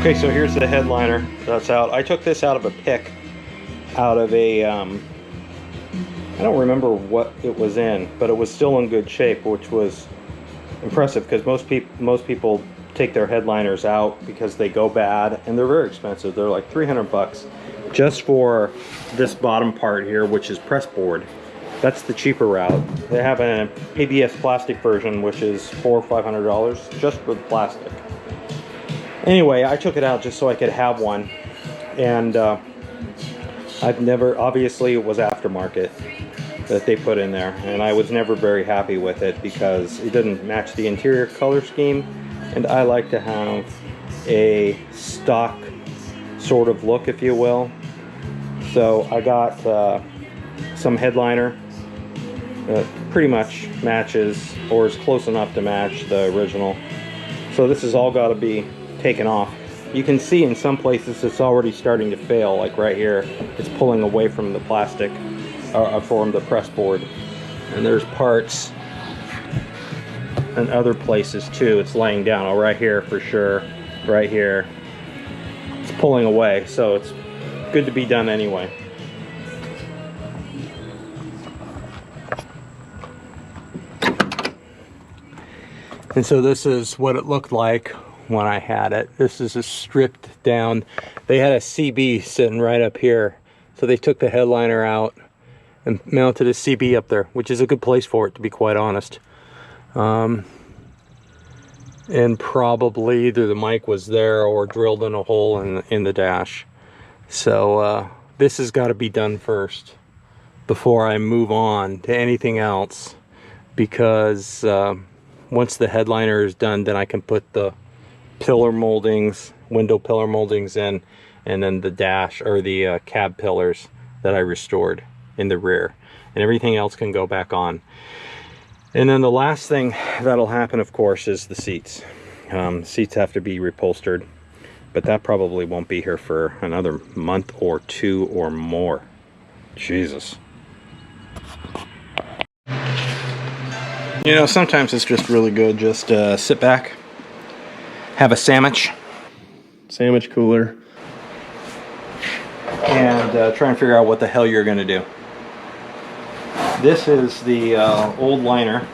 Okay, so here's the headliner that's out. I took this out of a pick, out of a, I don't remember what it was in, but it was still in good shape, which was impressive because most people take their headliners out because they go bad and they're very expensive. They're like 300 bucks just for this bottom part here, which is pressboard. That's the cheaper route. They have an ABS plastic version, which is $400 or $500 just for the plastic. Anyway, I took it out just so I could have one, and I've never, obviously it was aftermarket that they put in there, and I was never very happy with it because it didn't match the interior color scheme, and I like to have a stock sort of look, if you will. So I got some headliner that pretty much matches, or is close enough to match the original. So this has all got to be taken off. You can see in some places it's already starting to fail, like right here. It's pulling away from the plastic, from the pressboard. And there's parts and other places too. It's laying down. Oh, right here for sure. Right here. It's pulling away, so it's good to be done anyway. And so this is what it looked like when I had it. This is a stripped down. They had a CB sitting right up here, so they took the headliner out and mounted a CB up there, which is a good place for it, to be quite honest. And probably either the mic was there or drilled in a hole in the dash. So this has got to be done first before I move on to anything else, because once the headliner is done, then I can put the pillar moldings, window pillar moldings in, and then the dash, or the cab pillars that I restored in the rear, and everything else can go back on. And then the last thing that'll happen, of course, is the seats. Seats have to be reupholstered, but that probably won't be here for another month or two or more. Jesus. You know, sometimes it's just really good just sit back, have a sandwich cooler, and try and figure out what the hell you're going to do. This is the old liner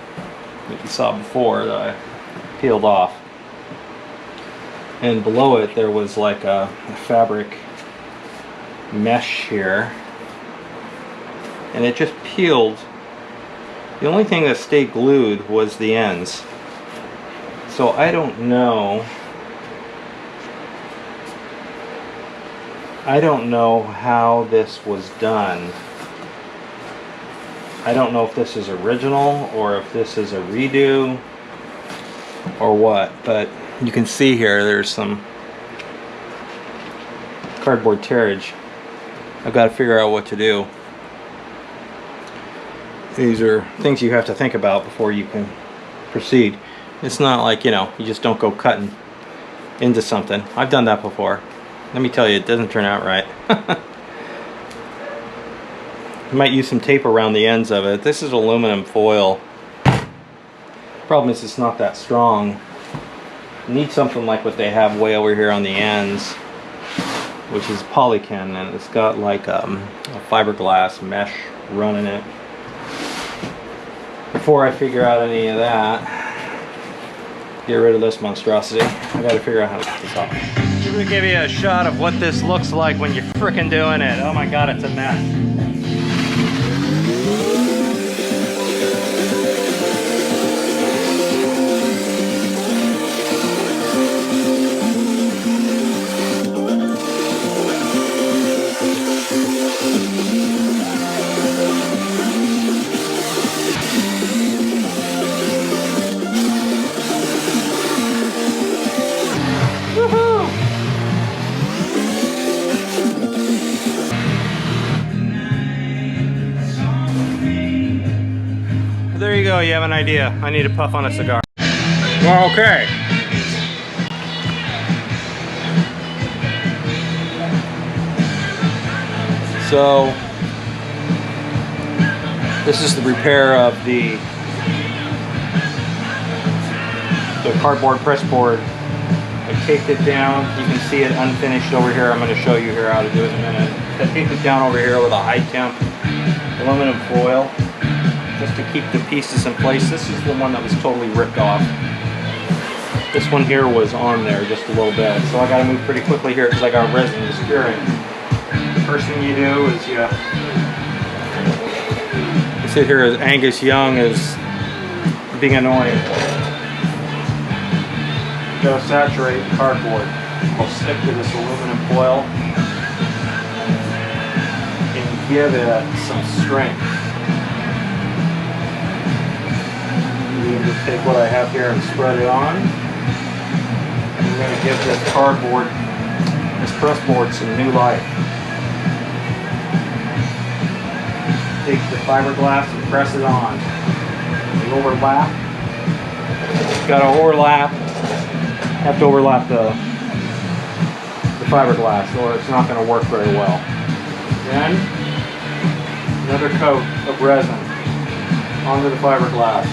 that you saw before that I peeled off. And below it there was like a fabric mesh here. And it just peeled. The only thing that stayed glued was the ends. So I don't know. I don't know how this was done. I don't know if this is original or if this is a redo or what, but you can see here there's some cardboard tearage. I've got to figure out what to do. These are things you have to think about before you can proceed. It's not like, you know, you just don't go cutting into something. I've done that before. Let me tell you, it doesn't turn out right. You might use some tape around the ends of it. This is aluminum foil. Problem is, it's not that strong. You need something like what they have way over here on the ends, which is polycan, and it's got like a fiberglass mesh running it. Before I figure out any of that, get rid of this monstrosity, I gotta figure out how to get this off. I'm gonna give you a shot of what this looks like when you're frickin' doing it. Oh my god, it's a mess. There you go, you have an idea. I need to puff on a cigar. Well, okay. So, this is the repair of the cardboard press board taped it down. You can see it unfinished over here. I'm going to show you here how to do it in a minute. I taped it down over here with a high temp aluminum foil just to keep the pieces in place. This is the one that was totally ripped off. This one here was on there just a little bit, so I got to move pretty quickly here because I got resin disappearing. The first thing you do is you sit here as Angus Young is being annoying. You gotta saturate the cardboard. I'll stick to this aluminum foil and give it some strength. You can just take what I have here and spread it on. I'm going to give this cardboard, this pressboard, some new life. Take the fiberglass and press it on. The overlap. Got to overlap. Have to overlap the fiberglass or it's not going to work very well. Then another coat of resin onto the fiberglass.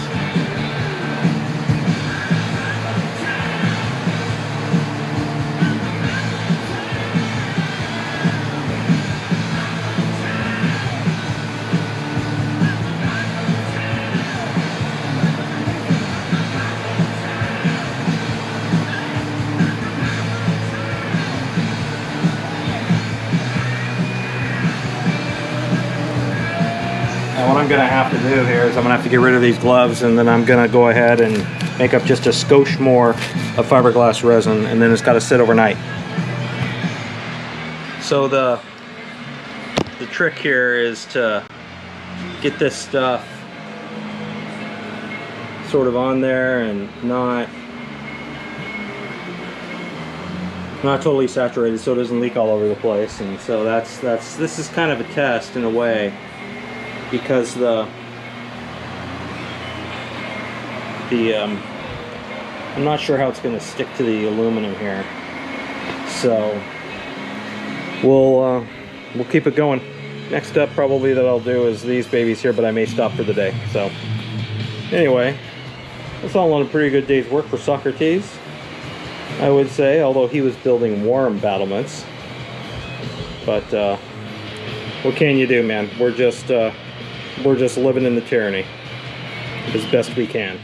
And what I'm going to have to do here is I'm going to have to get rid of these gloves, and then I'm going to go ahead and make up just a skosh more of fiberglass resin, and then it's got to sit overnight. So the trick here is to get this stuff sort of on there and not totally saturated so it doesn't leak all over the place. And so this is kind of a test in a way, because I'm not sure how it's going to stick to the aluminum here, so we'll keep it going. Next up probably that I'll do is these babies here, but I may stop for the day. So anyway, that's all in a pretty good day's work for Socrates, I would say, although he was building warm battlements. But what can you do, man? We're just living in the tyranny as best we can.